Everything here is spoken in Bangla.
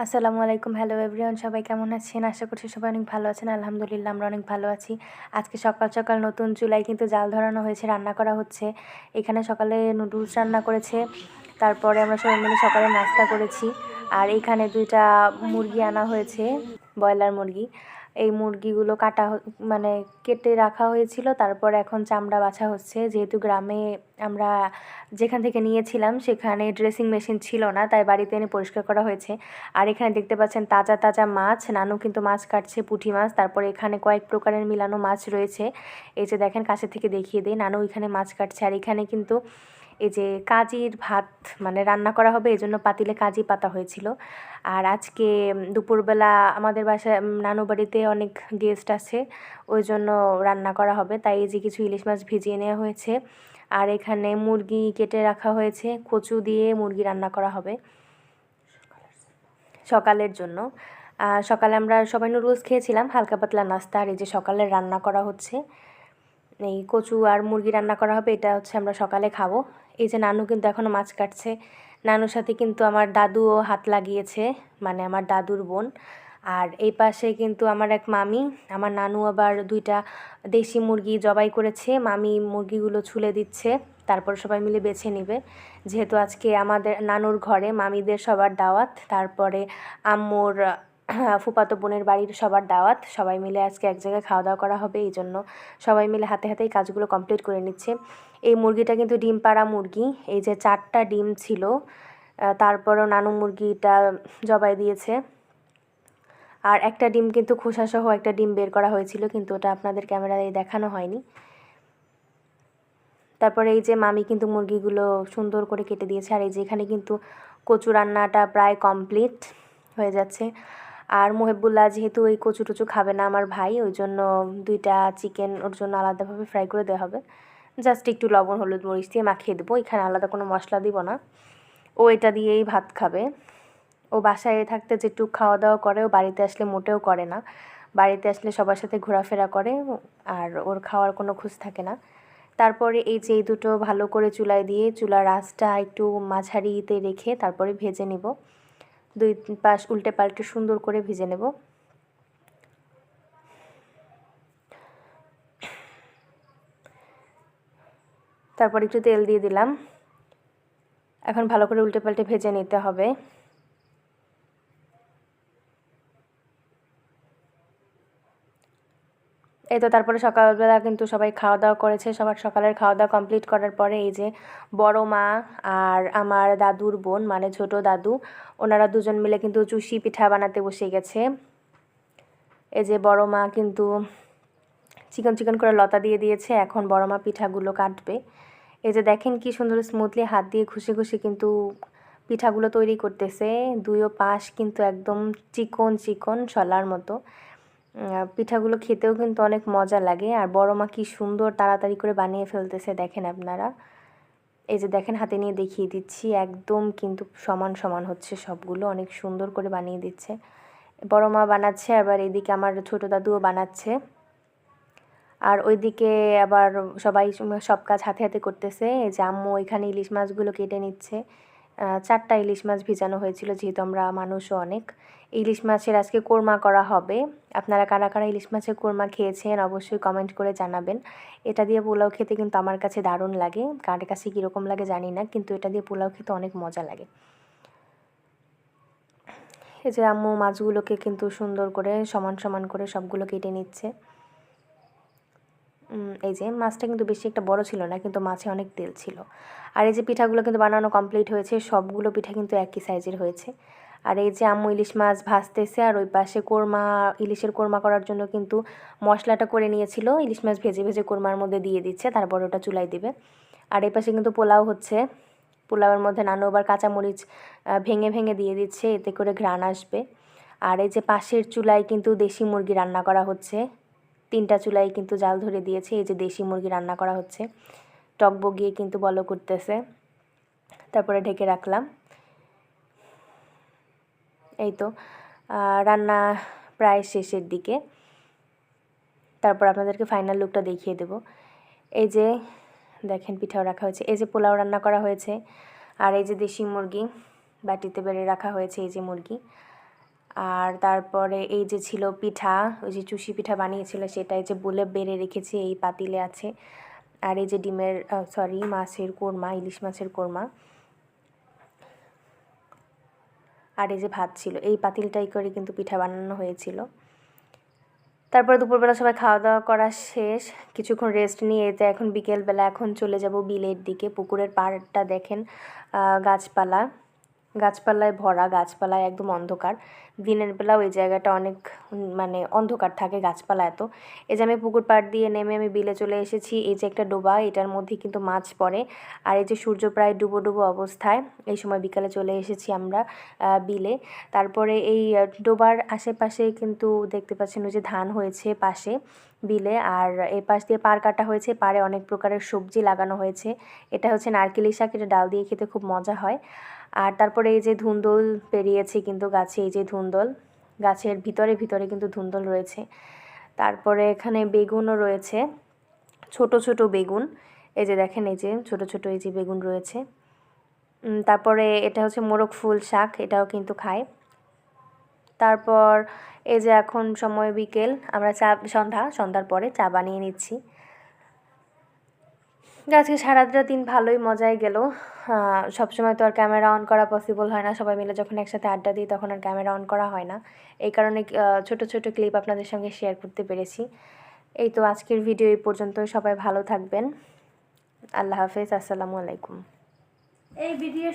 আসসালামু আলাইকুম। হ্যালো এভরিওয়ান, সবাই কেমন আছেন? আশা করছি সবাই অনেক ভালো আছেন। আলহামদুলিল্লাহ আমরা অনেক ভালো আছি। আজকে সকাল সকাল নতুন চুলায় কিন্তু জাল ধরানো হয়েছে, রান্না করা হচ্ছে। এখানে সকালে নুডলস রান্না করেছে, তারপরে আমরা সবাই মিলে সকালে নাস্তা করেছি। আর এখানে 2টা মুরগি আনা হয়েছে, ব্রয়লার মুরগি। এই মুরগিগুলো মানে কেটে রাখা হয়েছিল, তারপর এখন চামড়া বাছা হচ্ছে। যেহেতু গ্রামে আমরা যেখান থেকে নিয়েছিলাম সেখানে ড্রেসিং মেশিন ছিল না, তাই বাড়িতে এনে পরিষ্কার করা হয়েছে। আর এখানে দেখতে পাচ্ছেন তাজা তাজা মাছ, নানু কিন্তু মাছ কাটছে, পুঁটি মাছ। তারপরে এখানে কয়েক প্রকারের মিলানো মাছ রয়েছে। এই যে দেখেন, কাছে থেকে দেখিয়ে দিই, নানু এখানে মাছ কাটছে। আর এখানে কিন্তু এই যে কাজির ভাত মানে রান্না করা হবে, এই জন্য পাতিলে কাজি পাতা হয়েছিল। আর আজকে দুপুরবেলা আমাদের বাসায় নানু বাড়িতে অনেক গেস্ট আছে, ওই জন্য রান্না করা হবে। তাই এই যে কিছু ইলিশ মাছ ভিজিয়ে নেওয়া হয়েছে। আর এখানে মুরগি কেটে রাখা হয়েছে, কচু দিয়ে মুরগি রান্না করা হবে সকালের জন্য। সকালে আমরা সবাই নুডলস খেয়েছিলাম, হালকা পাতলা নাস্তা। আর এই যে সকালে রান্না করা হচ্ছে, এই কচু আর মুরগি রান্না করা হবে, এটা হচ্ছে আমরা সকালে খাবো। এই যে নানু কিন্তু এখনও মাছ কাটছে। নানুর সাথে কিন্তু আমার দাদুও হাত লাগিয়েছে, মানে আমার দাদুর বোন। আর এই পাশে কিন্তু আমার এক মামি, আমার নানু আবার 2টা দেশি মুরগি জবাই করেছে। মামি মুরগিগুলো ছুলে দিচ্ছে, তারপর সবাই মিলে বেছে নেবে। যেহেতু আজকে আমাদের নানুর ঘরে মামিদের সবার দাওয়াত, তারপরে আম্মুর ফুফাতো বোনের বাড়ির সবার দাওয়াত, সবাই মিলে আজকে এক জায়গায় খাওয়া দাওয়া করা হবে। এই জন্য সবাই মিলে হাতে হাতেই কাজগুলো কমপ্লিট করে নিচ্ছে। এই মুরগিটা কিন্তু ডিম পাড়া মুরগি, এই যে 4টা ডিম ছিল। তারপরও নানু মুরগিটা জবাই দিয়েছে। আর একটা ডিম কিন্তু খোসাসহ একটা ডিম বের করা হয়েছিল, কিন্তু ওটা আপনাদের ক্যামেরায় দেখানো হয়নি। তারপরে এই যে মামি কিন্তু মুরগিগুলো সুন্দর করে কেটে দিয়েছে। আর এই যে এখানে কিন্তু কচু রান্নাটা প্রায় কমপ্লিট হয়ে যাচ্ছে। আর মুহিবুল্লাহ যেহেতু ওই কচু টচু খাবে না আমার ভাই, ওই জন্য 2টা চিকেন ওর জন্য আলাদাভাবে ফ্রাই করে দেওয়া হবে। জাস্ট একটু লবণ হলুদ মরিচ দিয়ে মাখিয়ে দেবো, এখানে আলাদা কোনো মশলা দিব না। ও এটা দিয়েই ভাত খাবে। ও বাসায় থাকতে যেটুকু খাওয়া দাওয়া করে, ও বাড়িতে আসলে মোটেও করে না। বাড়িতে আসলে সবার সাথে ঘোরাফেরা করে, আর ওর খাওয়ার কোনো খোঁজ থাকে না। তারপরে এই যে এই দুটো ভালো করে চুলায় দিয়ে চুলার আঁচটা একটু মাঝারিতে রেখে তারপরে ভেজে নেব। 2 পাশ উল্টে পাল্টে সুন্দর করে ভেজে নেব। তারপর একটু তেল দিয়ে দিলাম। এখন ভালো করে উল্টে পাল্টে ভেজে নিতে হবে। এই তো তারপরে সকালবেলা কিন্তু সবাই খাওয়া দাওয়া করেছে। সবার সকালের খাওয়া দাওয়া কমপ্লিট করার পরে এই যে বড় মা আর আমার দাদুর বোন মানে ছোট দাদু, ওনারা দুজন মিলে কিন্তু চুষি পিঠা বানাতে বসে গেছে। এই যে বড় মা কিন্তু চিকন চিকন করে লতা দিয়ে দিয়েছে, এখন বড় মা পিঠাগুলো কাটবে। এই যে দেখেন কি সুন্দর স্মুথলি হাত দিয়ে ঘষে ঘষে কিন্তু পিঠাগুলো তৈরি করতেছে। 2 পাশ কিন্তু একদম চিকন চিকন শলার মতো। পিঠাগুলো খেতেও কিন্তু অনেক মজা লাগে। আর বড় মা কি সুন্দর তাড়াতাড়ি করে বানিয়ে ফেলতেছে দেখেন আপনারা। এই যে দেখেন, হাতে নিয়ে দেখিয়ে দিচ্ছি, একদম কিন্তু সমান সমান হচ্ছে সবগুলো, অনেক সুন্দর করে বানিয়ে দিচ্ছে। বড় মা বানাচ্ছে, আবার এদিকে আমার ছোট দাদুও বানাচ্ছে। আর ওইদিকে আবার সবাই সব কাজ হাতে হাতে করতেছে। এই যে আম্মু এখানে ইলিশ মাছগুলো কেটে নিচ্ছে। 4টা ইলিশ মাছ ভিজানো হয়েছিল, যেহেতু আমরা মানুষও অনেক। ইলিশ মাছের আজকে কোরমা করা হবে। আপনারা কারা কারা ইলিশ মাছের কোরমা খেয়েছেন অবশ্যই কমেন্ট করে জানাবেন। এটা দিয়ে পোলাও খেতে কিন্তু আমার কাছে দারুণ লাগে, কার কাছে কীরকম লাগে জানি না, কিন্তু এটা দিয়ে পোলাও খেতে অনেক মজা লাগে। এই যে আম্মু মাছগুলোকে কিন্তু সুন্দর করে সমান সমান করে সবগুলো কেটে নিচ্ছে। এই যে মাছটা কিন্তু বেশি একটা বড় ছিল না, কিন্তু মাছে অনেক তেল ছিল। আর এই যে পিঠাগুলো কিন্তু বানানো কমপ্লিট হয়েছে, সবগুলো পিঠা কিন্তু একই সাইজের হয়েছে। আর এই যে আম্মু ইলিশ মাছ ভাজতেছে, আর ওই পাশে কোরমা, ইলিশের কোরমা করার জন্য কিন্তু মশলাটা করে নিয়েছিল, ইলিশ মাছ ভেজে ভেজে কোরমার মধ্যে দিয়ে দিচ্ছে, তারপর ওটা চুলায় দিবে। আর এই পাশে কিন্তু পোলাও হচ্ছে। পোলাওয়ের মধ্যে নানু আবার কাঁচামরিচ ভেঙে ভেঙে দিয়ে দিচ্ছে, এতে করে ঘ্রাণ আসবে। আর এই যে পাশের চুলায় কিন্তু দেশি মুরগি রান্না করা হচ্ছে। 3টা চুলায় কিন্তু জাল ধরে দিয়েছে। এই যে দেশি মুরগি রান্না করা হচ্ছে, টক বগিয়ে কিন্তু বলো করতেছে। তারপরে ঢেকে রাখলাম। এই তো রান্না প্রায় শেষের দিকে। তারপর আপনাদেরকে ফাইনাল লুকটা দেখিয়ে দেব। এই যে দেখেন পিঠাও রাখা হয়েছে, এই যে পোলাও রান্না করা হয়েছে, আর এই যে দেশি মুরগি বাটিতে বেড়ে রাখা হয়েছে, এই যে মুরগি। আর তারপরে এই যে ছিল পিঠা, ওই যে চুষি পিঠা বানিয়েছিল সেটাই যে বলে বেড়ে রেখেছি এই পাতিলে আছে। আর এই যে ডিমের মাছের কোরমা, ইলিশ মাছের কোরমা। আর এই যে ভাত ছিল, এই পাতিলটাই করে কিন্তু পিঠা বানানো হয়েছিল। তারপরে দুপুরবেলা সবাই খাওয়া দাওয়া করা শেষ, কিছুক্ষণ রেস্ট নিয়ে এতে এখন বিকেলবেলা এখন চলে যাব বিলের দিকে। পুকুরের পাড়টা দেখেন গাছপালায় ভরা, গাছপালায় একদম অন্ধকার। দিনের বেলা ওই জায়গাটা অনেক মানে অন্ধকার থাকে, গাছপালা এত। এই যে আমি পুকুর পাড় দিয়ে নেমে আমি বিলে চলে এসেছি। এই যে একটা ডোবা, এটার মধ্যে কিন্তু মাছ পড়ে। আর এই যে সূর্য প্রায় ডুবো ডুবো অবস্থায়, এই সময় বিকালে চলে এসেছি আমরা বিলে। তারপরে এই ডোবার আশেপাশে কিন্তু দেখতে পাচ্ছেন ওই যে ধান হয়েছে পাশে বিলে, আর এই পাশ দিয়ে পাড় কাটা হয়েছে, পাড়ে অনেক প্রকারের সবজি লাগানো হয়েছে। এটা হচ্ছে নারকেলি শাক, এটা ডাল দিয়ে খেতে খুব মজা হয়। আর তারপরে এই যে ধুন্দল পেরিয়েছে কিন্তু গাছে, এই যে ধুন্দল গাছের ভিতরে ভিতরে কিন্তু ধুন্দল রয়েছে। তারপরে এখানে বেগুনও রয়েছে, ছোট ছোট বেগুন, এই যে দেখেন এই যে ছোট ছোট এই যে বেগুন রয়েছে। তারপরে এটা হচ্ছে মোরগ ফুল শাক, এটাও কিন্তু খায়। তারপর এই যে এখন সময় বিকেল, আমরা সন্ধ্যার পরে চা বানিয়ে নিচ্ছি। আজকে সারাটা দিন ভালোই মজাই গেল। সবসময় তো আর ক্যামেরা অন করা পসিবল হয় না, সবাই মিলে যখন একসাথে আড্ডা দিই তখন আর ক্যামেরা অন করা হয় না। এই কারণে ছোট ছোট ক্লিপ আপনাদের সঙ্গে শেয়ার করতে পেরেছি। এই তো আজকের ভিডিও এই পর্যন্ত, সবাই ভালো থাকবেন। আল্লাহ হাফেজ, আসসালামু আলাইকুম। এই ভিডিও